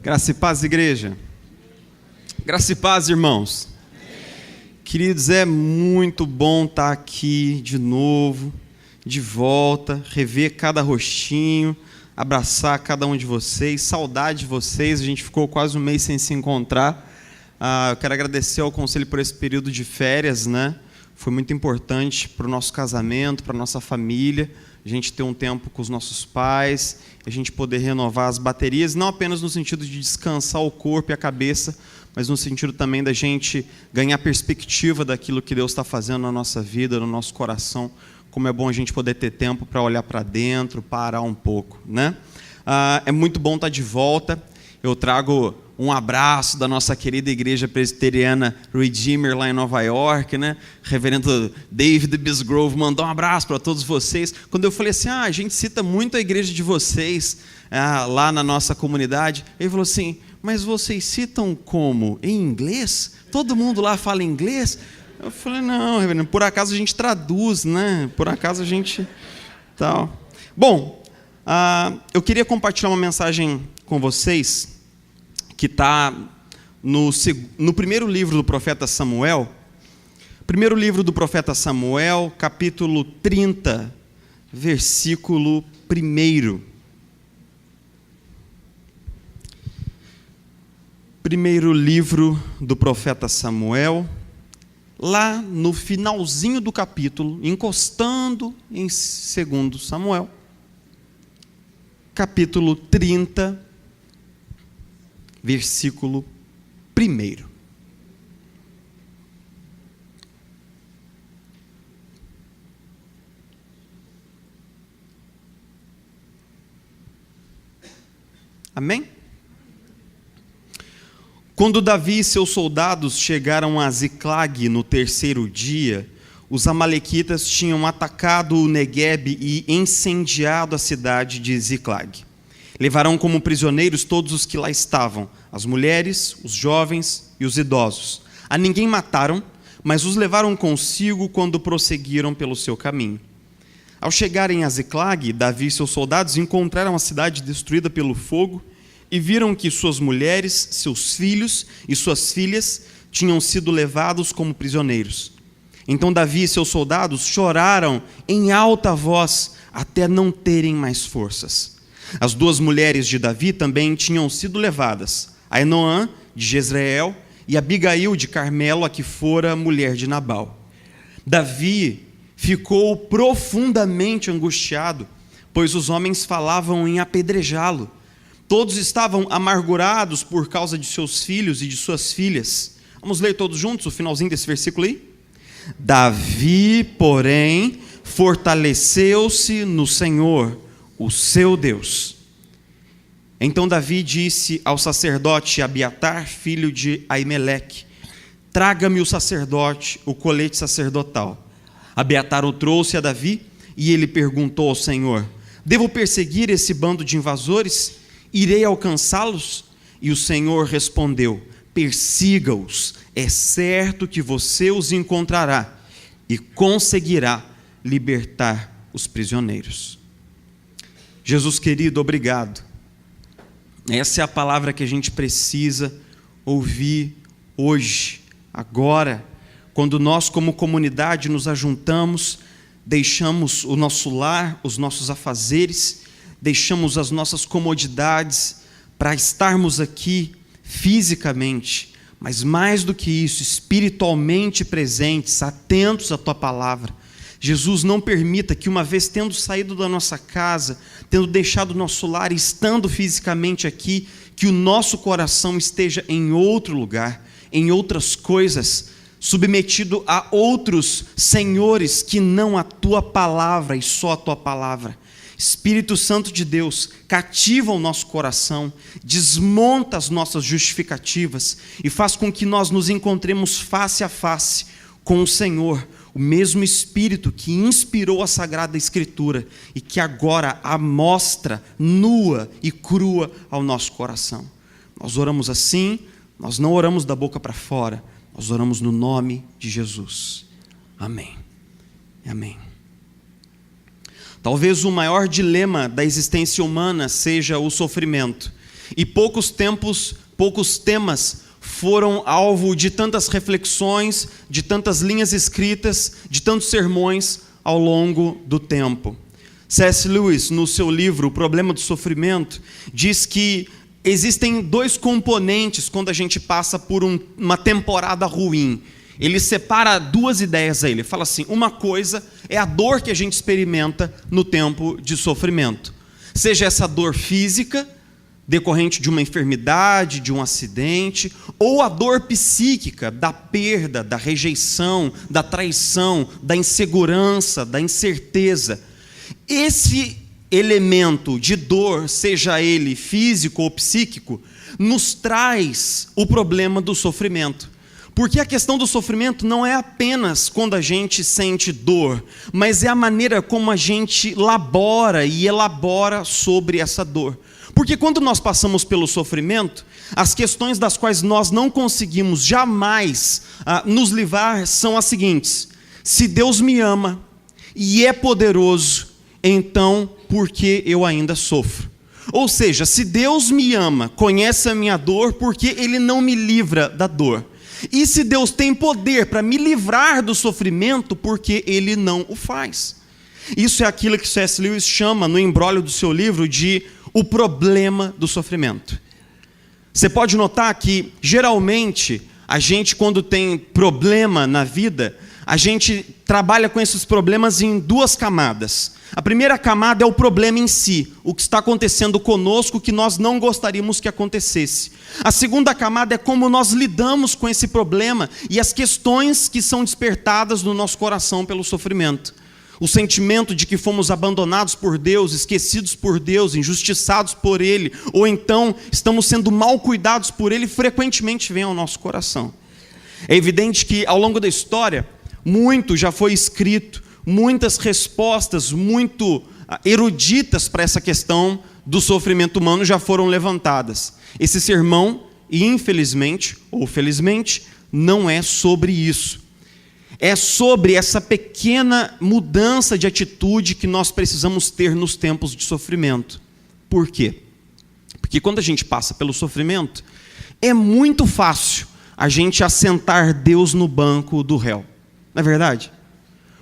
Graça e paz, igreja. Graça e paz, irmãos. Queridos, é muito bom estar aqui de novo, de volta, rever cada rostinho, abraçar cada um de vocês, saudade de vocês, a gente ficou quase um mês sem se encontrar. Eu quero agradecer ao conselho por esse período de férias, né? Foi muito importante para o nosso casamento, para a nossa família, a gente ter um tempo com os nossos pais, a gente poder renovar as baterias, não apenas no sentido de descansar o corpo e a cabeça, mas no sentido também da gente ganhar perspectiva daquilo que Deus está fazendo na nossa vida, no nosso coração, como é bom a gente poder ter tempo para olhar para dentro, parar um pouco, né? É muito bom estar de volta. Eu trago um abraço da nossa querida igreja presbiteriana Redeemer lá em Nova York, né? Reverendo David Bisgrove mandou um abraço para todos vocês. Quando eu falei assim, a gente cita muito a igreja de vocês lá na nossa comunidade, ele falou assim, mas vocês citam como? Em inglês? Todo mundo lá fala inglês? Eu falei, não, reverendo, por acaso a gente traduz, né? Por acaso a gente... tal. Bom, eu queria compartilhar uma mensagem com vocês que está no primeiro livro do profeta Samuel. Primeiro livro do profeta Samuel, capítulo 30, versículo 1. Primeiro livro do profeta Samuel, lá no finalzinho do capítulo, encostando em 2 Samuel, capítulo 30, versículo 1. Amém? Quando Davi e seus soldados chegaram a Ziclag no terceiro dia, os amalequitas tinham atacado o Neguebe e incendiado a cidade de Ziclag. Levaram como prisioneiros todos os que lá estavam, as mulheres, os jovens e os idosos. A ninguém mataram, mas os levaram consigo quando prosseguiram pelo seu caminho. Ao chegarem a Ziclag, Davi e seus soldados encontraram a cidade destruída pelo fogo e viram que suas mulheres, seus filhos e suas filhas tinham sido levados como prisioneiros. Então Davi e seus soldados choraram em alta voz até não terem mais forças. As duas mulheres de Davi também tinham sido levadas, Ainoã, de Jezreel, e Abigail, de Carmelo, a que fora mulher de Nabal. Davi ficou profundamente angustiado, pois os homens falavam em apedrejá-lo. Todos estavam amargurados por causa de seus filhos e de suas filhas. Vamos ler todos juntos o finalzinho desse versículo aí? Davi, porém, fortaleceu-se no Senhor, o seu Deus. Então Davi disse ao sacerdote Abiatar, filho de Aimeleque, traga-me o sacerdote, o colete sacerdotal. Abiatar o trouxe a Davi e ele perguntou ao Senhor, devo perseguir esse bando de invasores? Irei alcançá-los? E o Senhor respondeu, persiga-os, é certo que você os encontrará e conseguirá libertar os prisioneiros. Jesus querido, obrigado. Essa é a palavra que a gente precisa ouvir hoje, agora, quando nós como comunidade nos ajuntamos, deixamos o nosso lar, os nossos afazeres, deixamos as nossas comodidades para estarmos aqui fisicamente, mas mais do que isso, espiritualmente presentes, atentos à Tua palavra. Jesus, não permita que uma vez tendo saído da nossa casa, tendo deixado o nosso lar, estando fisicamente aqui, que o nosso coração esteja em outro lugar, em outras coisas, submetido a outros senhores que não a Tua palavra e só a Tua palavra. Espírito Santo de Deus, cativa o nosso coração, desmonta as nossas justificativas e faz com que nós nos encontremos face a face com o Senhor, o mesmo Espírito que inspirou a Sagrada Escritura e que agora a mostra nua e crua ao nosso coração. Nós oramos assim, nós não oramos da boca para fora, nós oramos no nome de Jesus. Amém. Amém. Talvez o maior dilema da existência humana seja o sofrimento. e poucos temas foram alvo de tantas reflexões, de tantas linhas escritas, de tantos sermões ao longo do tempo. C.S. Lewis, no seu livro O Problema do Sofrimento, diz que existem dois componentes quando a gente passa por uma temporada ruim. Ele separa duas ideias aí. Ele fala assim: uma coisa é a dor que a gente experimenta no tempo de sofrimento. Seja essa dor física, decorrente de uma enfermidade, de um acidente, ou a dor psíquica, da perda, da rejeição, da traição, da insegurança, da incerteza. Esse elemento de dor, seja ele físico ou psíquico, nos traz o problema do sofrimento. Porque a questão do sofrimento não é apenas quando a gente sente dor, mas é a maneira como a gente labora e elabora sobre essa dor. Porque quando nós passamos pelo sofrimento, as questões das quais nós não conseguimos jamais nos livrar são as seguintes: se Deus me ama e é poderoso, então por que eu ainda sofro? Ou seja, se Deus me ama, conhece a minha dor, porque Ele não me livra da dor. E se Deus tem poder para me livrar do sofrimento, porque Ele não o faz? Isso é aquilo que C.S. Lewis chama, no embrólio do seu livro, de o problema do sofrimento. Você pode notar que, geralmente, a gente, quando tem problema na vida, a gente trabalha com esses problemas em duas camadas. A primeira camada é o problema em si, o que está acontecendo conosco, que nós não gostaríamos que acontecesse. A segunda camada é como nós lidamos com esse problema e as questões que são despertadas no nosso coração pelo sofrimento. O sentimento de que fomos abandonados por Deus, esquecidos por Deus, injustiçados por Ele, ou então estamos sendo mal cuidados por Ele, frequentemente vem ao nosso coração. É evidente que ao longo da história, muito já foi escrito, muitas respostas muito eruditas para essa questão do sofrimento humano já foram levantadas. Esse sermão, infelizmente ou felizmente, não é sobre isso. É sobre essa pequena mudança de atitude que nós precisamos ter nos tempos de sofrimento. Por quê? Porque quando a gente passa pelo sofrimento, é muito fácil a gente assentar Deus no banco do réu. Não é verdade?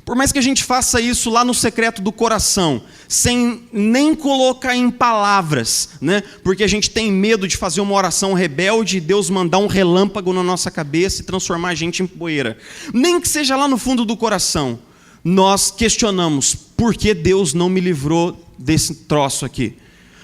Por mais que a gente faça isso lá no secreto do coração, sem nem colocar em palavras, né? Porque a gente tem medo de fazer uma oração rebelde e Deus mandar um relâmpago na nossa cabeça e transformar a gente em poeira. Nem que seja lá no fundo do coração, nós questionamos: por que Deus não me livrou desse troço aqui?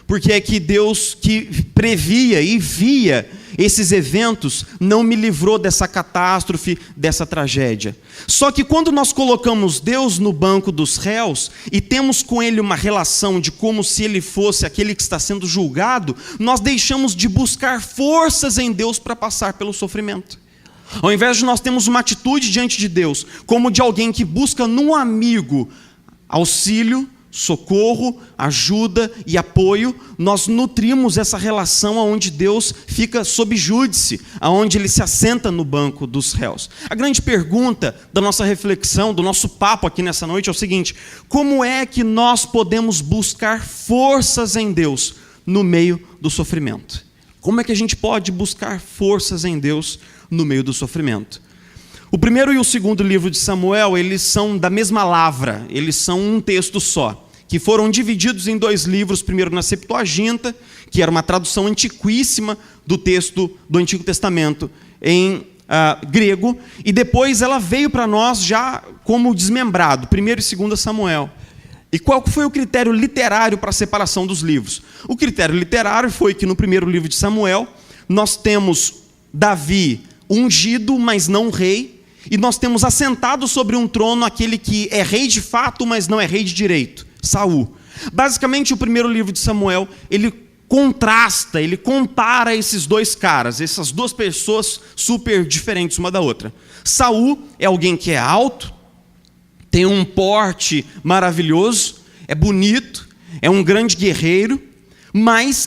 Porque é que Deus, que previa e via esses eventos, não me livrou dessa catástrofe, dessa tragédia. Só que quando nós colocamos Deus no banco dos réus e temos com Ele uma relação de como se Ele fosse aquele que está sendo julgado, nós deixamos de buscar forças em Deus para passar pelo sofrimento. Ao invés de nós termos uma atitude diante de Deus, como de alguém que busca num amigo auxílio, socorro, ajuda e apoio, nós nutrimos essa relação onde Deus fica sob júdice, onde Ele se assenta no banco dos réus. A grande pergunta da nossa reflexão, do nosso papo aqui nessa noite é o seguinte: como é que nós podemos buscar forças em Deus no meio do sofrimento? Como é que a gente pode buscar forças em Deus no meio do sofrimento? O primeiro e o segundo livro de Samuel, eles são da mesma lavra, eles são um texto só, que foram divididos em dois livros, primeiro na Septuaginta, que era uma tradução antiquíssima do texto do Antigo Testamento em grego, e depois ela veio para nós já como desmembrado, primeiro e 2 Samuel. E qual foi o critério literário para a separação dos livros? O critério literário foi que no primeiro livro de Samuel, nós temos Davi ungido, mas não rei, e nós temos assentado sobre um trono aquele que é rei de fato, mas não é rei de direito, Saul. Basicamente, o primeiro livro de Samuel, ele contrasta, ele compara esses dois caras, essas duas pessoas super diferentes uma da outra. Saul é alguém que é alto, tem um porte maravilhoso, é bonito, é um grande guerreiro, mas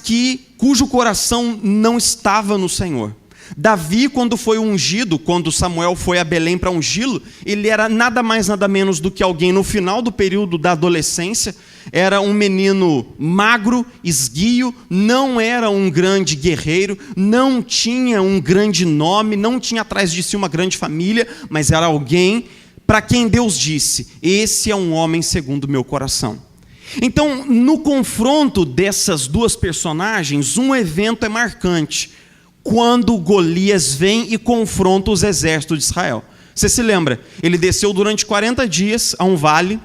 cujo coração não estava no Senhor. Davi, quando foi ungido, quando Samuel foi a Belém para ungí-lo, ele era nada mais, nada menos do que alguém no final do período da adolescência. Era um menino magro, esguio, não era um grande guerreiro, não tinha um grande nome, não tinha atrás de si uma grande família, mas era alguém para quem Deus disse: esse é um homem segundo o meu coração. Então, no confronto dessas duas personagens, um evento é marcante, quando Golias vem e confronta os exércitos de Israel. Você se lembra? Ele desceu durante 40 dias a um vale,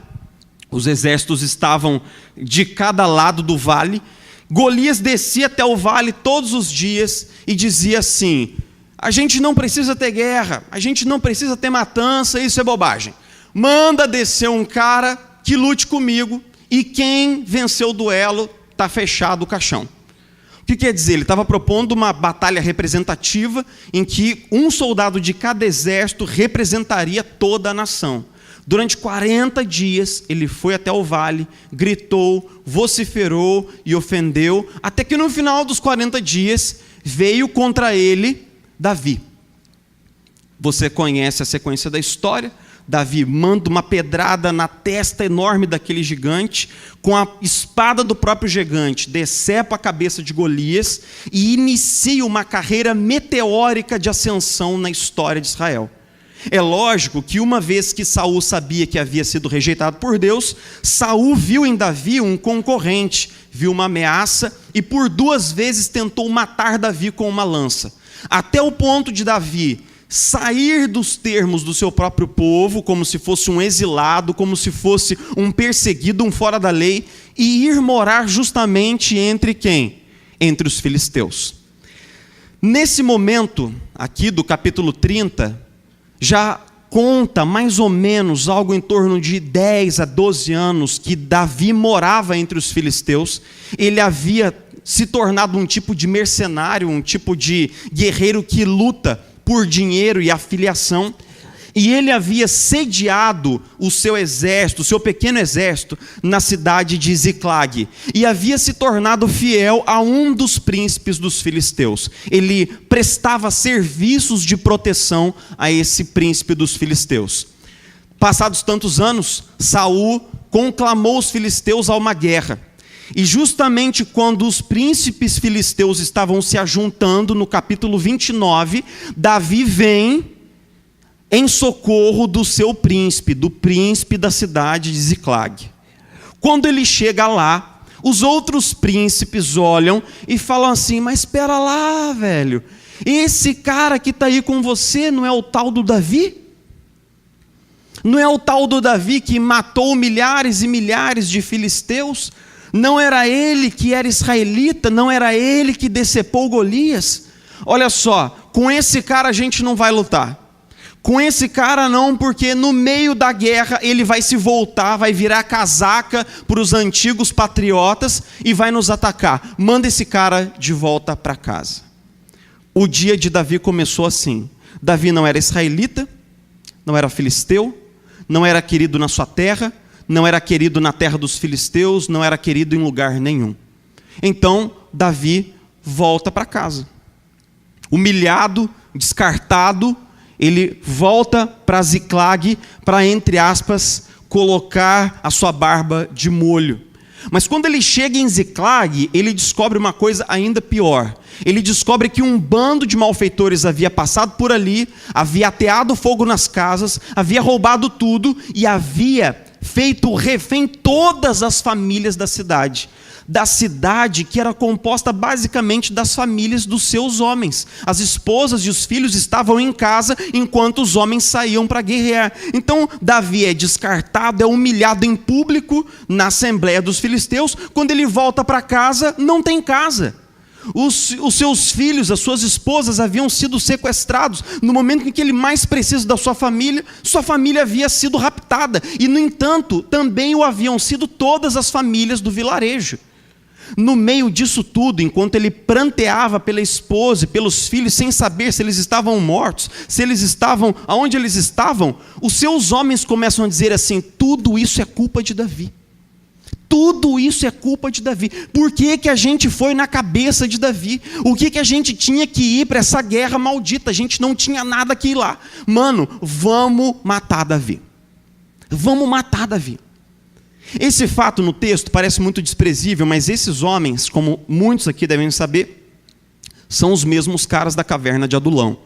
os exércitos estavam de cada lado do vale. Golias descia até o vale todos os dias e dizia assim: a gente não precisa ter guerra, a gente não precisa ter matança, isso é bobagem. Manda descer um cara que lute comigo, e quem venceu o duelo está fechado o caixão. O que quer dizer? Ele estava propondo uma batalha representativa em que um soldado de cada exército representaria toda a nação. Durante 40 dias ele foi até o vale, gritou, vociferou e ofendeu, até que no final dos 40 dias veio contra ele Davi. Você conhece a sequência da história. Davi manda uma pedrada na testa enorme daquele gigante, com a espada do próprio gigante, decepa a cabeça de Golias e inicia uma carreira meteórica de ascensão na história de Israel. É lógico que uma vez que Saul sabia que havia sido rejeitado por Deus, Saul viu em Davi um concorrente, viu uma ameaça e por 2 vezes tentou matar Davi com uma lança. Até o ponto de Davi sair dos termos do seu próprio povo, como se fosse um exilado, como se fosse um perseguido, um fora da lei, e ir morar justamente entre quem? Entre os filisteus. Nesse momento, aqui do capítulo 30, já conta mais ou menos algo em torno de 10 a 12 anos que Davi morava entre os filisteus. Ele havia se tornado um tipo de mercenário, um tipo de guerreiro que luta por dinheiro e afiliação, e ele havia sediado o seu exército, o seu pequeno exército, na cidade de Ziclag, e havia se tornado fiel a um dos príncipes dos filisteus. Ele prestava serviços de proteção a esse príncipe dos filisteus. Passados tantos anos, Saul conclamou os filisteus a uma guerra. E justamente quando os príncipes filisteus estavam se ajuntando, no capítulo 29, Davi vem em socorro do seu príncipe, do príncipe da cidade de Ziclag. Quando ele chega lá, os outros príncipes olham e falam assim: mas espera lá, velho, esse cara que está aí com você não é o tal do Davi? Não é o tal do Davi que matou milhares e milhares de filisteus? Não era ele que era israelita? Não era ele que decepou Golias? Olha só, com esse cara a gente não vai lutar. Com esse cara não, porque no meio da guerra ele vai se voltar, vai virar casaca para os antigos patriotas e vai nos atacar. Manda esse cara de volta para casa. O dia de Davi começou assim. Davi não era israelita, não era filisteu, não era querido na sua terra, não era querido na terra dos filisteus, não era querido em lugar nenhum. Então, Davi volta para casa. Humilhado, descartado, ele volta para Ziclag para, entre aspas, colocar a sua barba de molho. Mas quando ele chega em Ziclag, ele descobre uma coisa ainda pior. Ele descobre que um bando de malfeitores havia passado por ali, havia ateado fogo nas casas, havia roubado tudo e havia feito refém todas as famílias da cidade que era composta basicamente das famílias dos seus homens. As esposas e os filhos estavam em casa enquanto os homens saíam para guerrear. Então Davi é descartado, é humilhado em público na assembleia dos filisteus. Quando ele volta para casa, não tem casa. Os seus filhos, as suas esposas haviam sido sequestrados. No momento em que ele mais precisa da sua família havia sido raptada. E, no entanto, também o haviam sido todas as famílias do vilarejo. No meio disso tudo, enquanto ele pranteava pela esposa e pelos filhos, sem saber se eles estavam mortos, se eles estavam, aonde eles estavam, os seus homens começam a dizer assim: tudo isso é culpa de Davi. Tudo isso é culpa de Davi. Por que a gente foi na cabeça de Davi? O que a gente tinha que ir para essa guerra maldita? A gente não tinha nada que ir lá. Mano, vamos matar Davi. Vamos matar Davi. Esse fato no texto parece muito desprezível, mas esses homens, como muitos aqui devem saber, são os mesmos caras da caverna de Adulão.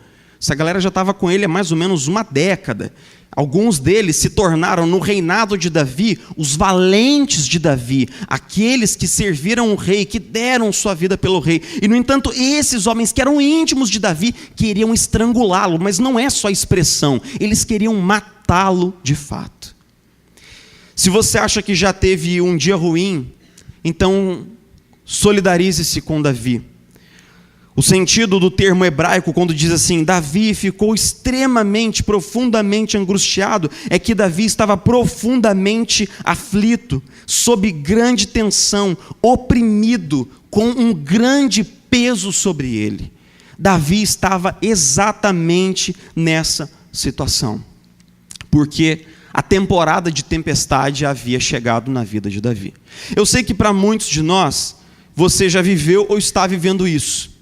Essa galera já estava com ele há mais ou menos uma década. Alguns deles se tornaram, no reinado de Davi, os valentes de Davi, aqueles que serviram o rei, que deram sua vida pelo rei. E, no entanto, esses homens que eram íntimos de Davi, queriam estrangulá-lo, mas não é só expressão, eles queriam matá-lo de fato. Se você acha que já teve um dia ruim, então solidarize-se com Davi. O sentido do termo hebraico, quando diz assim, Davi ficou extremamente, profundamente angustiado, é que Davi estava profundamente aflito, sob grande tensão, oprimido, com um grande peso sobre ele. Davi estava exatamente nessa situação, porque a temporada de tempestade havia chegado na vida de Davi. Eu sei que para muitos de nós, você já viveu ou está vivendo isso.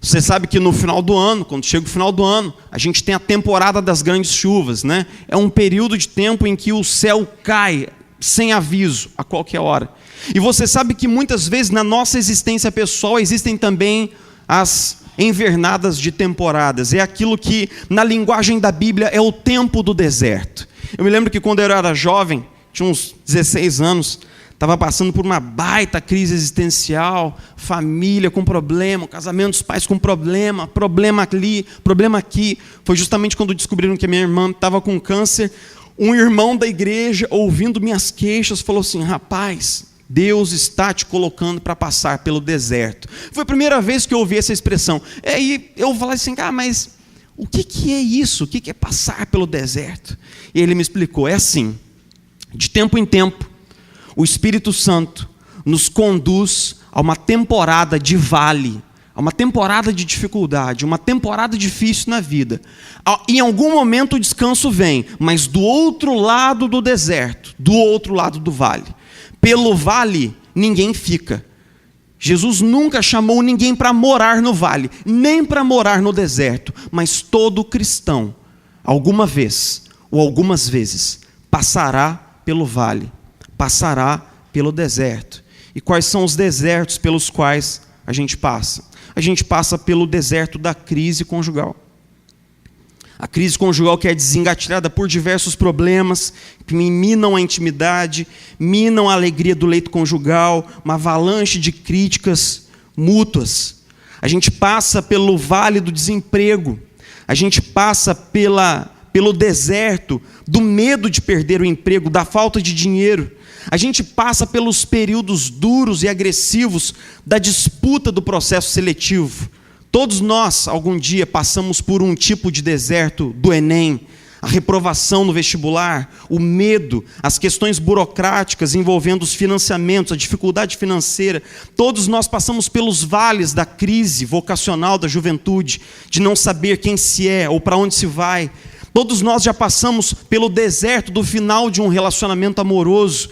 Você sabe que no final do ano, quando chega o final do ano, a gente tem a temporada das grandes chuvas, né? É um período de tempo em que o céu cai sem aviso, a qualquer hora. E você sabe que muitas vezes na nossa existência pessoal existem também as invernadas de temporadas. É aquilo que na linguagem da Bíblia é o tempo do deserto. Eu me lembro que quando eu era jovem, tinha uns 16 anos, estava passando por uma baita crise existencial, família com problema, casamento dos pais com problema, problema ali, problema aqui. Foi justamente quando descobriram que a minha irmã estava com câncer. Um irmão da igreja, ouvindo minhas queixas, falou assim, rapaz, Deus está te colocando para passar pelo deserto. Foi a primeira vez que eu ouvi essa expressão. Aí eu falei assim, mas o que é isso? O que é passar pelo deserto? E ele me explicou, é assim, de tempo em tempo, o Espírito Santo nos conduz a uma temporada de vale, a uma temporada de dificuldade, uma temporada difícil na vida. Em algum momento o descanso vem, mas do outro lado do deserto, do outro lado do vale. Pelo vale, ninguém fica. Jesus nunca chamou ninguém para morar no vale, nem para morar no deserto, mas todo cristão, alguma vez ou algumas vezes, passará pelo vale, passará pelo deserto. E quais são os desertos pelos quais a gente passa? A gente passa pelo deserto da crise conjugal. A crise conjugal que é desengatilhada por diversos problemas, que minam a intimidade, minam a alegria do leito conjugal, uma avalanche de críticas mútuas. A gente passa pelo vale do desemprego, a gente passa pelo deserto do medo de perder o emprego, da falta de dinheiro. A gente passa pelos períodos duros e agressivos da disputa do processo seletivo. Todos nós, algum dia, passamos por um tipo de deserto do Enem, a reprovação no vestibular, o medo, as questões burocráticas envolvendo os financiamentos, a dificuldade financeira. Todos nós passamos pelos vales da crise vocacional da juventude, de não saber quem se é ou para onde se vai. Todos nós já passamos pelo deserto do final de um relacionamento amoroso,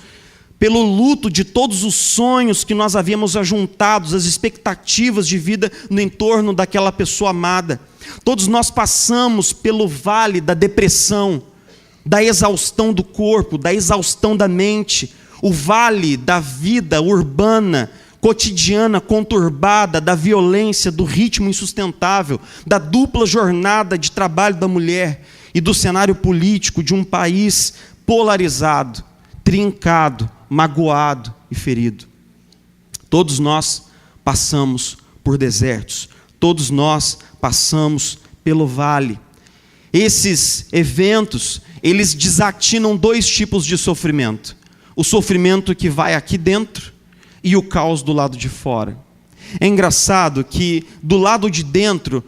pelo luto de todos os sonhos que nós havíamos ajuntados, as expectativas de vida no entorno daquela pessoa amada. Todos nós passamos pelo vale da depressão, da exaustão do corpo, da exaustão da mente, o vale da vida urbana, cotidiana, conturbada, da violência, do ritmo insustentável, da dupla jornada de trabalho da mulher e do cenário político de um país polarizado, trincado, magoado e ferido. Todos nós passamos por desertos, todos nós passamos pelo vale. Esses eventos, eles desatinam dois tipos de sofrimento: o sofrimento que vai aqui dentro e o caos do lado de fora. É engraçado que do lado de dentro,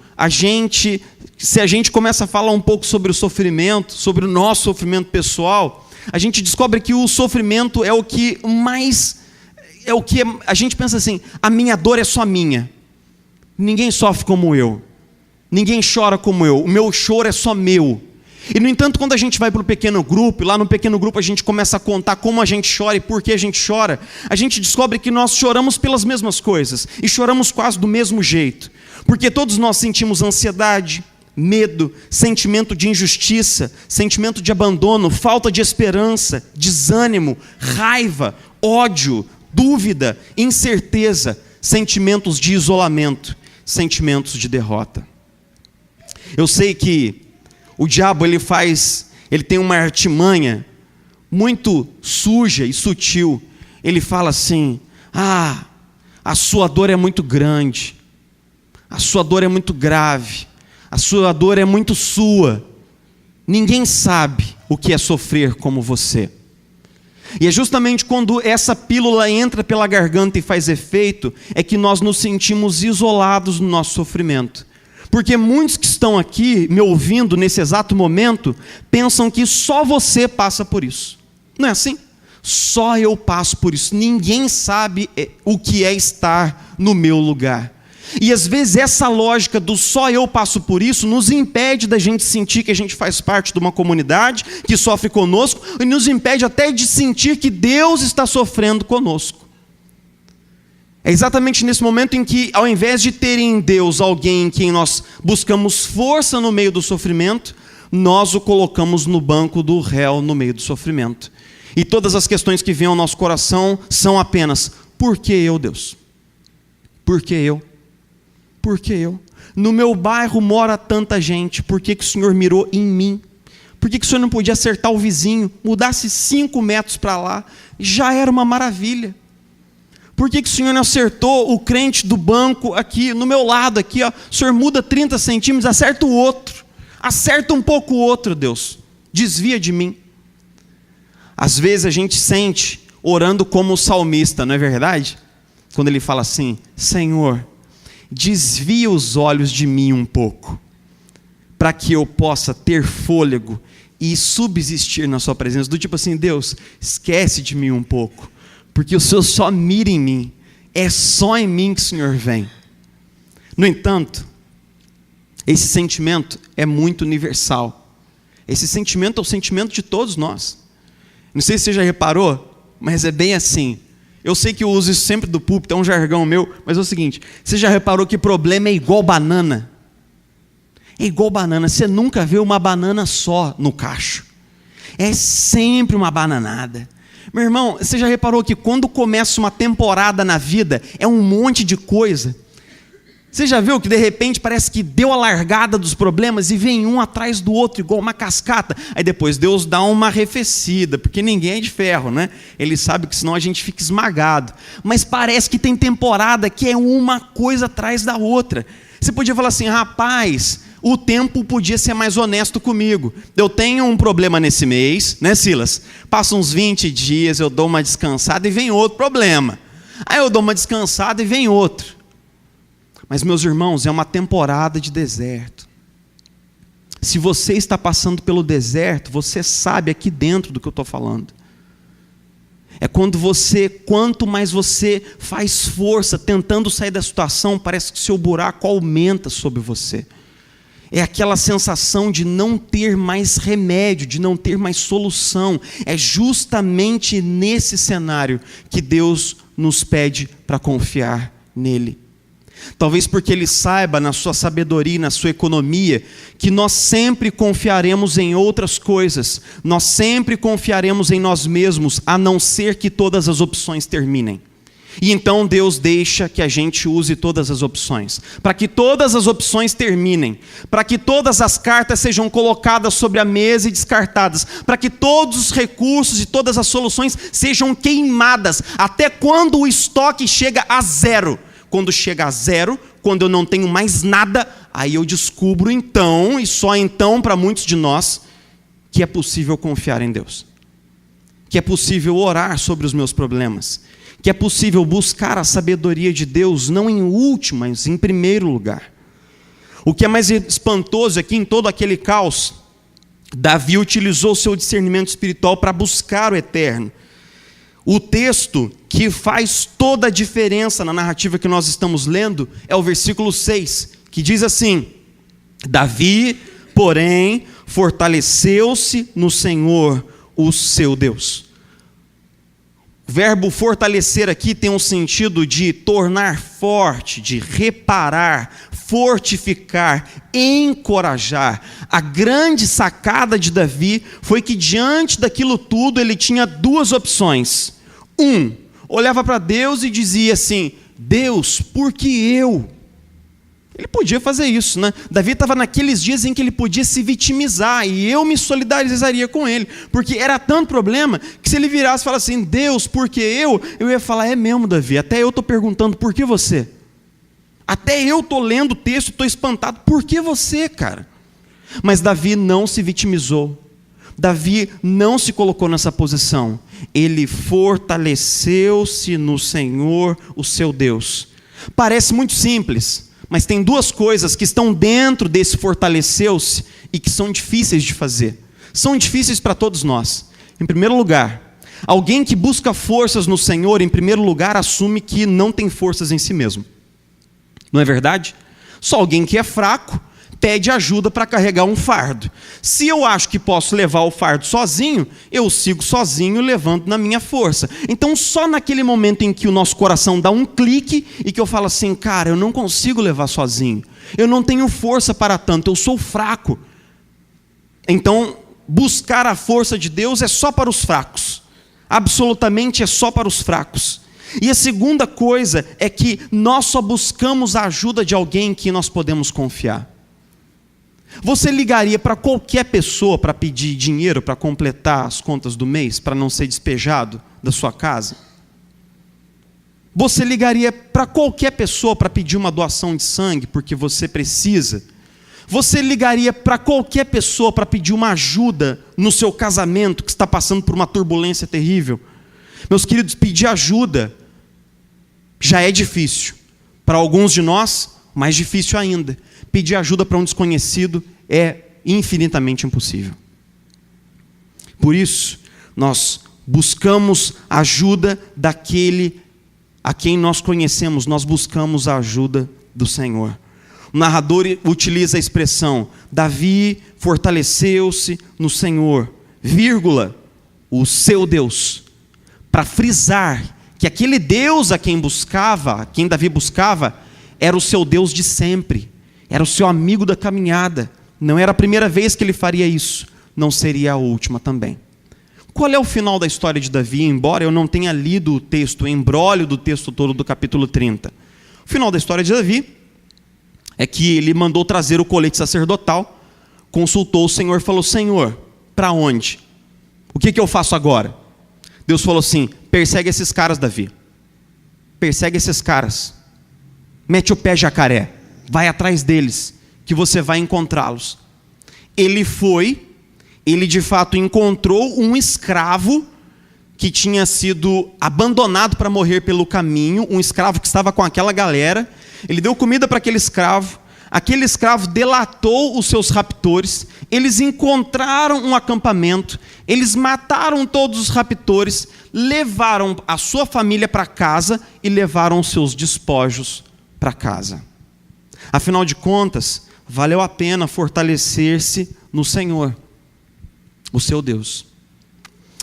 se a gente começa a falar um pouco sobre o sofrimento, sobre o nosso sofrimento pessoal, a gente descobre que o sofrimento é o que a gente pensa assim, a minha dor é só minha. Ninguém sofre como eu. Ninguém chora como eu. O meu choro é só meu. E, no entanto, quando a gente vai para o pequeno grupo, e lá no pequeno grupo a gente começa a contar como a gente chora e por que a gente chora, a gente descobre que nós choramos pelas mesmas coisas, e choramos quase do mesmo jeito, porque todos nós sentimos ansiedade, medo, sentimento de injustiça, sentimento de abandono, falta de esperança, desânimo, raiva, ódio, dúvida, incerteza, sentimentos de isolamento, sentimentos de derrota. Eu sei que o diabo ele tem uma artimanha muito suja e sutil. Ele fala assim: a sua dor é muito grande, a sua dor é muito grave, a sua dor é muito sua. Ninguém sabe o que é sofrer como você. E é justamente quando essa pílula entra pela garganta e faz efeito, é que nós nos sentimos isolados no nosso sofrimento. Porque muitos que estão aqui me ouvindo nesse exato momento pensam que só você passa por isso. Não é assim? Só eu passo por isso. Ninguém sabe o que é estar no meu lugar. E às vezes essa lógica do só eu passo por isso nos impede da gente sentir que a gente faz parte de uma comunidade que sofre conosco, e nos impede até de sentir que Deus está sofrendo conosco. É exatamente nesse momento em que, ao invés de ter em Deus alguém em quem nós buscamos força no meio do sofrimento, nós o colocamos no banco do réu no meio do sofrimento. E todas as questões que vêm ao nosso coração são apenas: por que eu, Deus? Por que eu? Por que eu? No meu bairro mora tanta gente, por que o Senhor mirou em mim? Por que o Senhor não podia acertar o vizinho, mudasse 5 metros para lá, já era uma maravilha? Por que o Senhor não acertou o crente do banco aqui, no meu lado aqui, ó? O Senhor muda 30 centímetros, acerta o outro. Acerta um pouco o outro, Deus. Desvia de mim. Às vezes a gente sente orando como o salmista, não é verdade? Quando ele fala assim: Senhor, desvia os olhos de mim um pouco, para que eu possa ter fôlego e subsistir na sua presença. Do tipo assim: Deus, esquece de mim um pouco, porque o Senhor só mira em mim, é só em mim que o Senhor vem. No entanto, esse sentimento é muito universal. Esse sentimento é o sentimento de todos nós. Não sei se você já reparou, mas é bem assim. Eu sei que eu uso isso sempre do púlpito, é um jargão meu, mas é o seguinte: você já reparou que problema é igual banana? É igual banana, você nunca vê uma banana só no cacho. É sempre uma bananada. Meu irmão, você já reparou que quando começa uma temporada na vida, é um monte de coisa? Você já viu que de repente parece que deu a largada dos problemas e vem um atrás do outro, igual uma cascata? Aí depois Deus dá uma arrefecida, porque ninguém é de ferro, né? Ele sabe que senão a gente fica esmagado. Mas parece que tem temporada que é uma coisa atrás da outra. Você podia falar assim: rapaz, o tempo podia ser mais honesto comigo. Eu tenho um problema nesse mês, né, Silas? Passa uns 20 dias, eu dou uma descansada e vem outro problema. Aí eu dou uma descansada e vem outro. Mas, meus irmãos, é uma temporada de deserto. Se você está passando pelo deserto, você sabe aqui dentro do que eu estou falando. É quanto mais você faz força tentando sair da situação, parece que o seu buraco aumenta sobre você. É aquela sensação de não ter mais remédio, de não ter mais solução. É justamente nesse cenário que Deus nos pede para confiar nele. Talvez porque Ele saiba, na sua sabedoria e na sua economia, que nós sempre confiaremos em outras coisas, nós sempre confiaremos em nós mesmos, a não ser que todas as opções terminem. E então Deus deixa que a gente use todas as opções, para que todas as opções terminem, para que todas as cartas sejam colocadas sobre a mesa e descartadas, para que todos os recursos e todas as soluções sejam queimadas, até quando o estoque chega a 0. Quando chega a 0, quando eu não tenho mais nada, aí eu descubro então, e só então para muitos de nós, que é possível confiar em Deus. Que é possível orar sobre os meus problemas. Que é possível buscar a sabedoria de Deus, não em último, mas em primeiro lugar. O que é mais espantoso é que em todo aquele caos, Davi utilizou seu discernimento espiritual para buscar o eterno. O texto que faz toda a diferença na narrativa que nós estamos lendo é o versículo 6, que diz assim: Davi, porém, fortaleceu-se no Senhor, o seu Deus. O verbo fortalecer aqui tem um sentido de tornar forte, de reparar, fortificar, encorajar. A grande sacada de Davi foi que diante daquilo tudo ele tinha duas opções. Olhava para Deus e dizia assim: Deus, por que eu? Ele podia fazer isso, né? Davi estava naqueles dias em que ele podia se vitimizar, e eu me solidarizaria com ele, porque era tanto problema, que se ele virasse e falasse assim: Deus, por que eu? Eu ia falar: é mesmo, Davi, até eu estou perguntando, por que você? Até eu estou lendo o texto e estou espantado, por que você, cara? Mas Davi não se vitimizou, Davi não se colocou nessa posição, ele fortaleceu-se no Senhor, o seu Deus. Parece muito simples, mas tem duas coisas que estão dentro desse fortaleceu-se e que são difíceis de fazer. São difíceis para todos nós. Em primeiro lugar, alguém que busca forças no Senhor, em primeiro lugar, assume que não tem forças em si mesmo. Não é verdade? Só alguém que é fraco pede ajuda para carregar um fardo. Se eu acho que posso levar o fardo sozinho, eu sigo sozinho levando na minha força. Então só naquele momento em que o nosso coração dá um clique e que eu falo assim: cara, eu não consigo levar sozinho, eu não tenho força para tanto, eu sou fraco. Então buscar a força de Deus é só para os fracos, absolutamente é só para os fracos. E a segunda coisa é que nós só buscamos a ajuda de alguém em que nós podemos confiar. Você ligaria para qualquer pessoa para pedir dinheiro para completar as contas do mês, para não ser despejado da sua casa? Você ligaria para qualquer pessoa para pedir uma doação de sangue porque você precisa? Você ligaria para qualquer pessoa para pedir uma ajuda no seu casamento que está passando por uma turbulência terrível? Meus queridos, pedir ajuda já é difícil. Para alguns de nós, mais difícil ainda. Pedir ajuda para um desconhecido é infinitamente impossível. Por isso, nós buscamos ajuda daquele a quem nós conhecemos, nós buscamos a ajuda do Senhor. O narrador utiliza a expressão: Davi fortaleceu-se no Senhor, vírgula, o seu Deus, para frisar que aquele Deus a quem Davi buscava, era o seu Deus de sempre. Era o seu amigo da caminhada. Não era a primeira vez que ele faria isso. Não seria a última também. Qual é o final da história de Davi? Embora eu não tenha lido o texto, o embrólio do texto todo do capítulo 30. O final da história de Davi é que ele mandou trazer o colete sacerdotal, consultou o Senhor e falou: Senhor, para onde? O que eu faço agora? Deus falou assim: persegue esses caras, Davi. Persegue esses caras. Mete o pé, jacaré. Vai atrás deles, que você vai encontrá-los. Ele foi, ele de fato encontrou um escravo que tinha sido abandonado para morrer pelo caminho, um escravo que estava com aquela galera. Ele deu comida para aquele escravo delatou os seus raptores, eles encontraram um acampamento, eles mataram todos os raptores, levaram a sua família para casa e levaram os seus despojos para casa. Afinal de contas, valeu a pena fortalecer-se no Senhor, o seu Deus.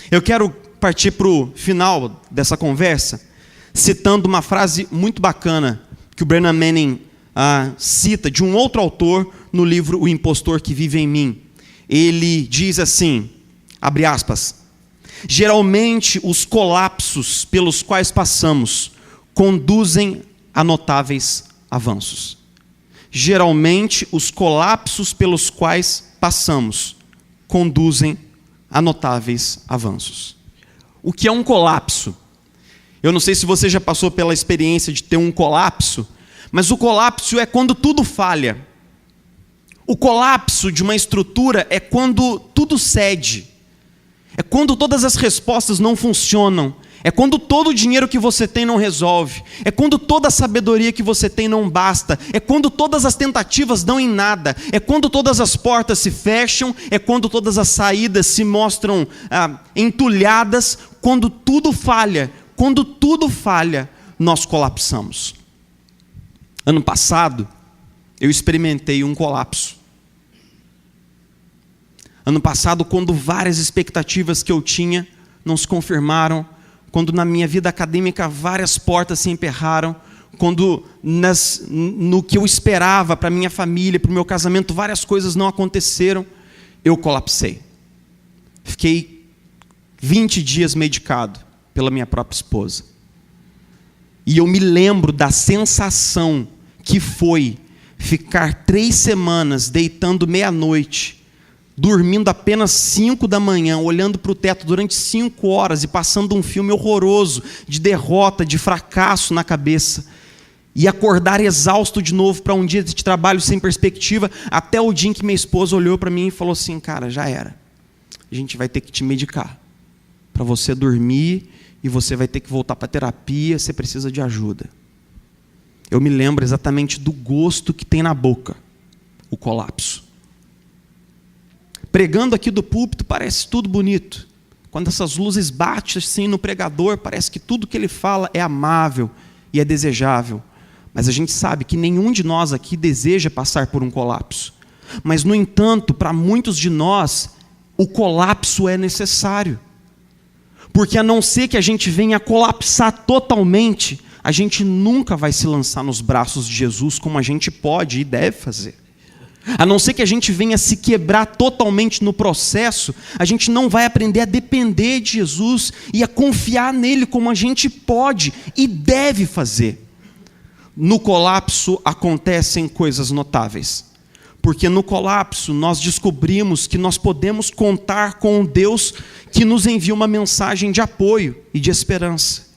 Eu quero partir para o final dessa conversa, citando uma frase muito bacana que o Brennan Manning cita de um outro autor no livro O Impostor que Vive em Mim. Ele diz assim, abre aspas: geralmente os colapsos pelos quais passamos conduzem a notáveis avanços. Geralmente os colapsos pelos quais passamos conduzem a notáveis avanços. O que é um colapso? Eu não sei se você já passou pela experiência de ter um colapso, mas o colapso é quando tudo falha. O colapso de uma estrutura é quando tudo cede. É quando todas as respostas não funcionam. É quando todo o dinheiro que você tem não resolve. É quando toda a sabedoria que você tem não basta. É quando todas as tentativas dão em nada. É quando todas as portas se fecham. É quando todas as saídas se mostram entulhadas. Quando tudo falha. Quando tudo falha, nós colapsamos. Ano passado, eu experimentei um colapso. Ano passado, quando várias expectativas que eu tinha não se confirmaram, quando na minha vida acadêmica várias portas se emperraram, quando no que eu esperava para minha família, para o meu casamento, várias coisas não aconteceram, eu colapsei. Fiquei 20 dias medicado pela minha própria esposa. E eu me lembro da sensação que foi ficar 3 semanas deitando meia-noite, dormindo apenas 5 da manhã, olhando para o teto durante 5 horas e passando um filme horroroso de derrota, de fracasso na cabeça. E acordar exausto de novo para um dia de trabalho sem perspectiva, até o dia em que minha esposa olhou para mim e falou assim: cara, já era. A gente vai ter que te medicar para você dormir e você vai ter que voltar para a terapia, você precisa de ajuda. Eu me lembro exatamente do gosto que tem na boca, o colapso. Pregando aqui do púlpito parece tudo bonito. Quando essas luzes batem assim no pregador, parece que tudo que ele fala é amável e é desejável. Mas a gente sabe que nenhum de nós aqui deseja passar por um colapso. Mas, no entanto, para muitos de nós, o colapso é necessário. Porque a não ser que a gente venha colapsar totalmente, a gente nunca vai se lançar nos braços de Jesus como a gente pode e deve fazer. A não ser que a gente venha se quebrar totalmente no processo, a gente não vai aprender a depender de Jesus e a confiar nele como a gente pode e deve fazer. No colapso acontecem coisas notáveis. Porque no colapso nós descobrimos que nós podemos contar com um Deus que nos envia uma mensagem de apoio e de esperança.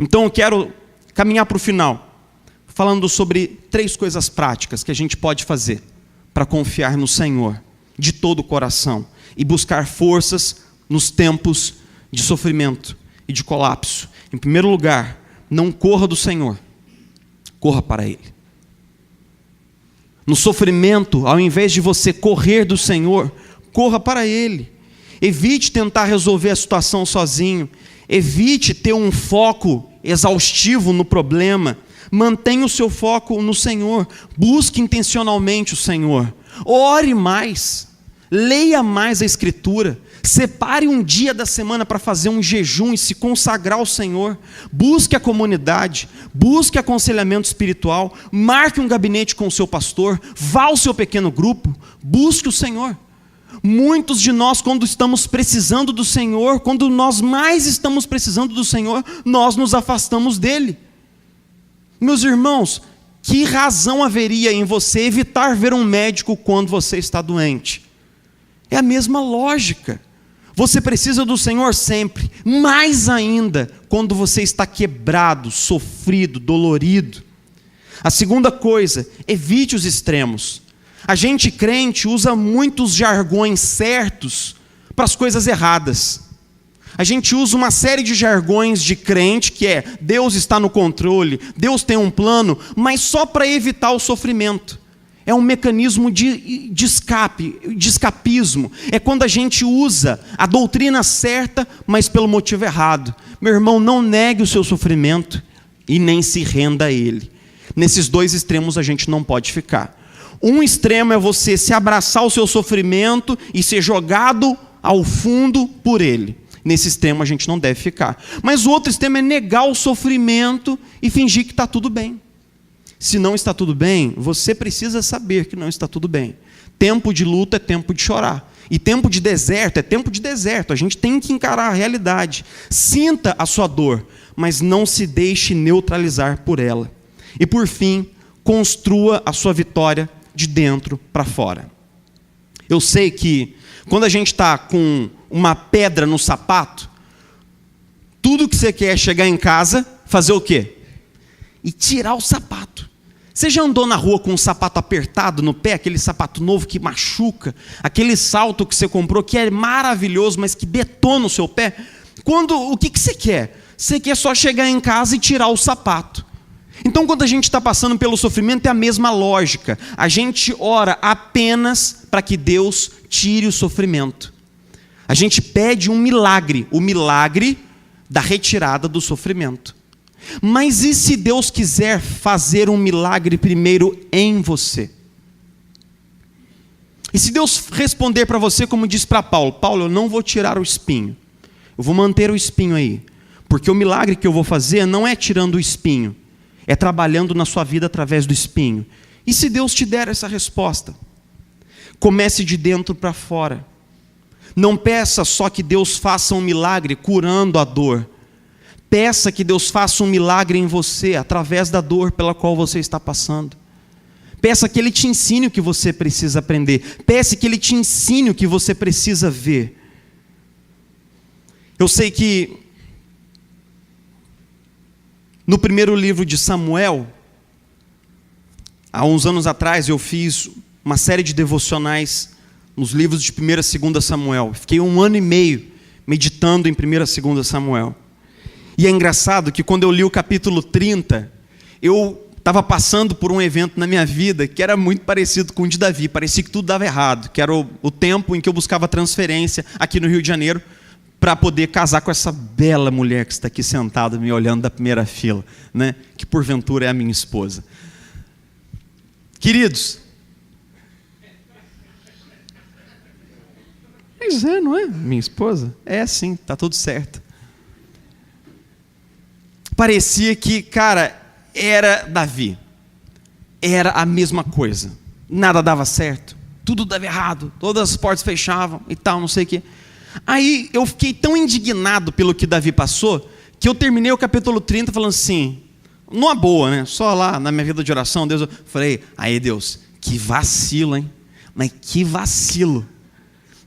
Então eu quero caminhar para o final, falando sobre 3 coisas práticas que a gente pode fazer para confiar no Senhor de todo o coração e buscar forças nos tempos de sofrimento e de colapso. Em primeiro lugar, não corra do Senhor, corra para Ele. No sofrimento, ao invés de você correr do Senhor, corra para Ele. Evite tentar resolver a situação sozinho. Evite ter um foco exaustivo no problema. Mantenha o seu foco no Senhor. Busque intencionalmente o Senhor. Ore mais. Leia mais a Escritura. Separe um dia da semana para fazer um jejum e se consagrar ao Senhor. Busque a comunidade. Busque aconselhamento espiritual. Marque um gabinete com o seu pastor. Vá ao seu pequeno grupo. Busque o Senhor. Muitos de nós, quando estamos precisando do Senhor, quando nós mais estamos precisando do Senhor, nós nos afastamos dele. Meus irmãos, que razão haveria em você evitar ver um médico quando você está doente? É a mesma lógica. Você precisa do Senhor sempre, mais ainda quando você está quebrado, sofrido, dolorido. A segunda coisa, evite os extremos. A gente crente usa muitos jargões certos para as coisas erradas. A gente usa uma série de jargões de crente, que é Deus está no controle, Deus tem um plano, mas só para evitar o sofrimento. É um mecanismo de escape, de escapismo. É quando a gente usa a doutrina certa, mas pelo motivo errado. Meu irmão, não negue o seu sofrimento e nem se renda a ele. Nesses 2 extremos a gente não pode ficar. Um extremo é você se abraçar ao seu sofrimento e ser jogado ao fundo por ele. Nesse extremo a gente não deve ficar. Mas o outro extremo é negar o sofrimento e fingir que está tudo bem. Se não está tudo bem, você precisa saber que não está tudo bem. Tempo de luta é tempo de chorar. E tempo de deserto é tempo de deserto. A gente tem que encarar a realidade. Sinta a sua dor, mas não se deixe neutralizar por ela. E por fim, construa a sua vitória de dentro para fora. Eu sei que quando a gente está com uma pedra no sapato, tudo que você quer é chegar em casa, fazer o quê? E tirar o sapato. Você já andou na rua com um sapato apertado no pé, aquele sapato novo que machuca, aquele salto que você comprou que é maravilhoso, mas que detona o seu pé? O que você quer? Você quer só chegar em casa e tirar o sapato. Então, quando a gente está passando pelo sofrimento, é a mesma lógica. A gente ora apenas para que Deus tire o sofrimento. A gente pede um milagre, o milagre da retirada do sofrimento. Mas e se Deus quiser fazer um milagre primeiro em você? E se Deus responder para você como diz para Paulo: Paulo, eu não vou tirar o espinho, eu vou manter o espinho aí, porque o milagre que eu vou fazer não é tirando o espinho, é trabalhando na sua vida através do espinho. E se Deus te der essa resposta, comece de dentro para fora. Não peça só que Deus faça um milagre curando a dor. Peça que Deus faça um milagre em você, através da dor pela qual você está passando. Peça que Ele te ensine o que você precisa aprender. Peça que Ele te ensine o que você precisa ver. Eu sei que no primeiro livro de Samuel, há uns anos atrás, eu fiz uma série de devocionais nos livros de 1ª e 2ª Samuel. Fiquei 1 ano e meio meditando em 1ª e 2ª Samuel. E é engraçado que quando eu li o capítulo 30, eu estava passando por um evento na minha vida que era muito parecido com o de Davi. Parecia que tudo dava errado, que era o tempo em que eu buscava transferência aqui no Rio de Janeiro para poder casar com essa bela mulher que está aqui sentada me olhando da primeira fila, né? Que porventura é a minha esposa. Queridos, pois é, não é? Minha esposa? É sim, está tudo certo. Parecia que, cara, era Davi. Era a mesma coisa. Nada dava certo. Tudo dava errado. Todas as portas fechavam e tal, não sei o quê. Aí eu fiquei tão indignado pelo que Davi passou, que eu terminei o capítulo 30 falando assim, numa boa, né? Só lá na minha vida de oração, Deus, eu falei: aí Deus, que vacilo, hein? Mas que vacilo.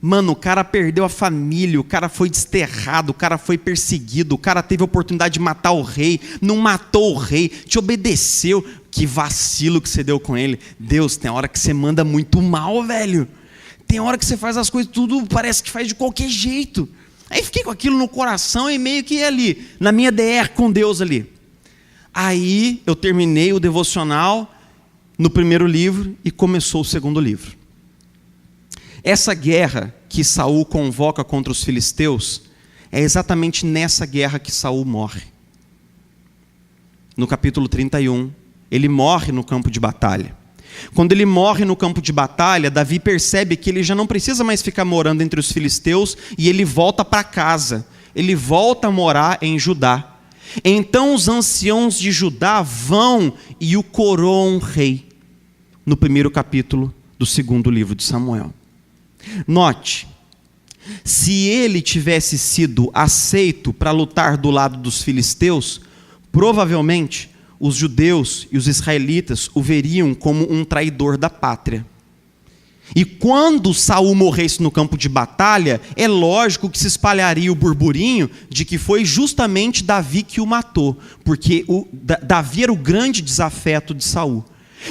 Mano, o cara perdeu a família, o cara foi desterrado, o cara foi perseguido, o cara teve a oportunidade de matar o rei, não matou o rei, te obedeceu. Que vacilo que você deu com ele. Deus, tem hora que você manda muito mal, velho. Tem hora que você faz as coisas, tudo parece que faz de qualquer jeito. Aí fiquei com aquilo no coração e meio que ali, na minha DR com Deus ali. Aí eu terminei o devocional no primeiro livro e começou o segundo livro. Essa guerra que Saul convoca contra os filisteus é exatamente nessa guerra que Saul morre. No capítulo 31, ele morre no campo de batalha. Quando ele morre no campo de batalha, Davi percebe que ele já não precisa mais ficar morando entre os filisteus e ele volta para casa. Ele volta a morar em Judá. Então os anciãos de Judá vão e o coroam rei. No primeiro capítulo do segundo livro de Samuel. Note, se ele tivesse sido aceito para lutar do lado dos filisteus, provavelmente os judeus e os israelitas o veriam como um traidor da pátria. E quando Saul morresse no campo de batalha, é lógico que se espalharia o burburinho de que foi justamente Davi que o matou, porque Davi era o grande desafeto de Saul.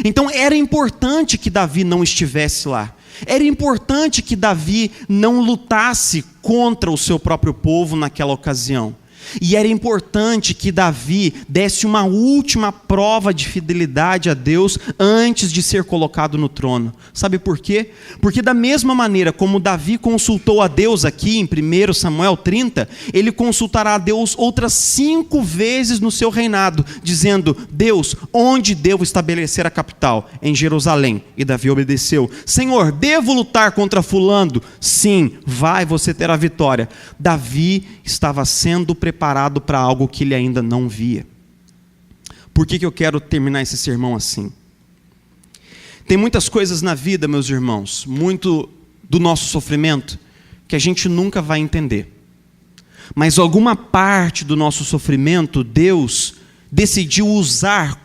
Então era importante que Davi não estivesse lá. Era importante que Davi não lutasse contra o seu próprio povo naquela ocasião. E era importante que Davi desse uma última prova de fidelidade a Deus antes de ser colocado no trono. Sabe por quê? Porque da mesma maneira como Davi consultou a Deus aqui em 1 Samuel 30, ele consultará a Deus outras 5 vezes no seu reinado, dizendo: Deus, onde devo estabelecer a capital? Em Jerusalém. E Davi obedeceu. Senhor, devo lutar contra fulano? Sim, vai, você terá vitória. Davi estava sendo preparado para algo que ele ainda não via. Por que eu quero terminar esse sermão assim? Tem muitas coisas na vida, meus irmãos, muito do nosso sofrimento, que a gente nunca vai entender. Mas alguma parte do nosso sofrimento, Deus decidiu usar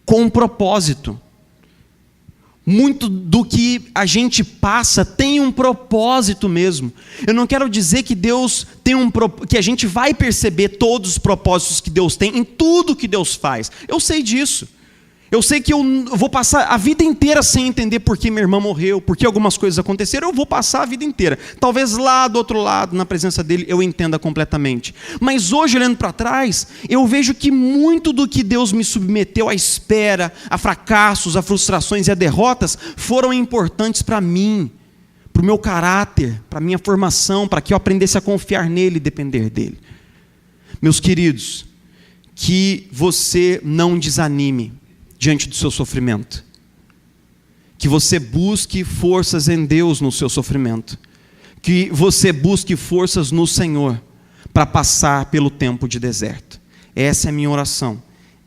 com um propósito. Muito do que a gente passa tem um propósito mesmo. Eu não quero dizer que Deus tem que a gente vai perceber todos os propósitos que Deus tem em tudo que Deus faz. Eu sei disso. Eu sei que eu vou passar a vida inteira sem entender por que minha irmã morreu, por que algumas coisas aconteceram. Eu vou passar a vida inteira. Talvez lá do outro lado, na presença dele, eu entenda completamente. Mas hoje, olhando para trás, eu vejo que muito do que Deus me submeteu à espera, a fracassos, a frustrações e a derrotas, foram importantes para mim, para o meu caráter, para a minha formação, para que eu aprendesse a confiar nele e depender dele. Meus queridos, que você não desanime diante do seu sofrimento. que você busque forças em Deus no seu sofrimento, que você busque forças no Senhor para passar pelo tempo de deserto. Essa é a minha oração,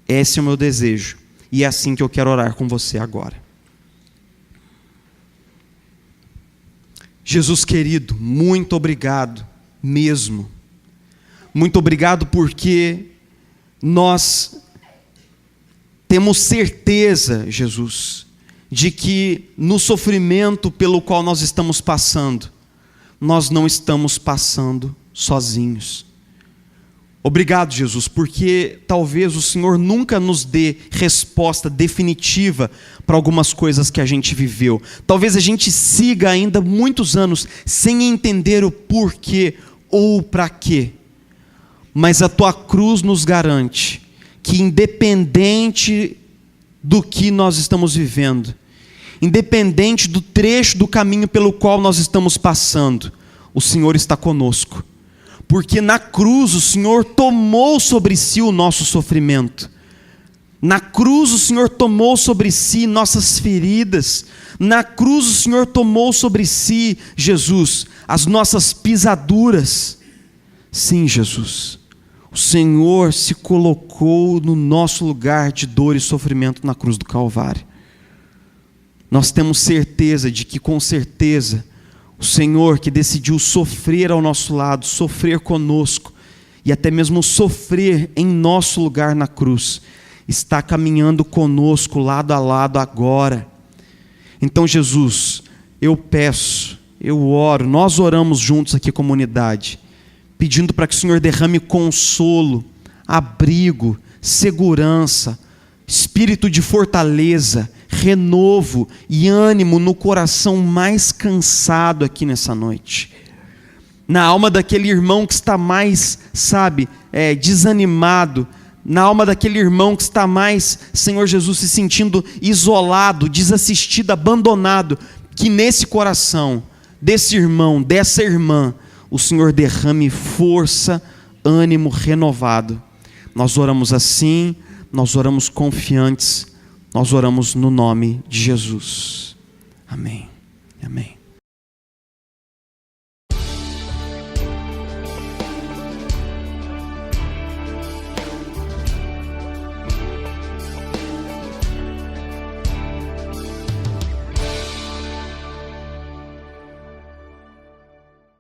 esse é o meu desejo, e é assim que eu quero orar com você agora. Jesus querido, muito obrigado mesmo. Muito obrigado porque nós temos certeza, Jesus, de que no sofrimento pelo qual nós estamos passando, nós não estamos passando sozinhos. Obrigado, Jesus, porque talvez o Senhor nunca nos dê resposta definitiva para algumas coisas que a gente viveu. Talvez a gente siga ainda muitos anos sem entender o porquê ou para quê. Mas a tua cruz nos garante que, independente do que nós estamos vivendo, independente do trecho do caminho pelo qual nós estamos passando, o Senhor está conosco. Porque na cruz o Senhor tomou sobre si o nosso sofrimento. Na cruz o Senhor tomou sobre si nossas feridas. Na cruz o Senhor tomou sobre si, Jesus, as nossas pisaduras. Sim, Jesus, o Senhor se colocou no nosso lugar de dor e sofrimento na cruz do Calvário. Nós temos certeza de que, com certeza, o Senhor que decidiu sofrer ao nosso lado, sofrer conosco e até mesmo sofrer em nosso lugar na cruz, está caminhando conosco lado a lado agora. Então, Jesus, eu peço, eu oro, nós oramos juntos aqui, comunidade, pedindo para que o Senhor derrame consolo, abrigo, segurança, espírito de fortaleza, renovo e ânimo no coração mais cansado aqui nessa noite. Na alma daquele irmão que está mais, desanimado. Na alma daquele irmão que está mais, Senhor Jesus, se sentindo isolado, desassistido, abandonado. Que nesse coração desse irmão, dessa irmã, o Senhor derrame força, ânimo renovado. Nós oramos assim, nós oramos confiantes. Nós oramos no nome de Jesus. Amém. Amém.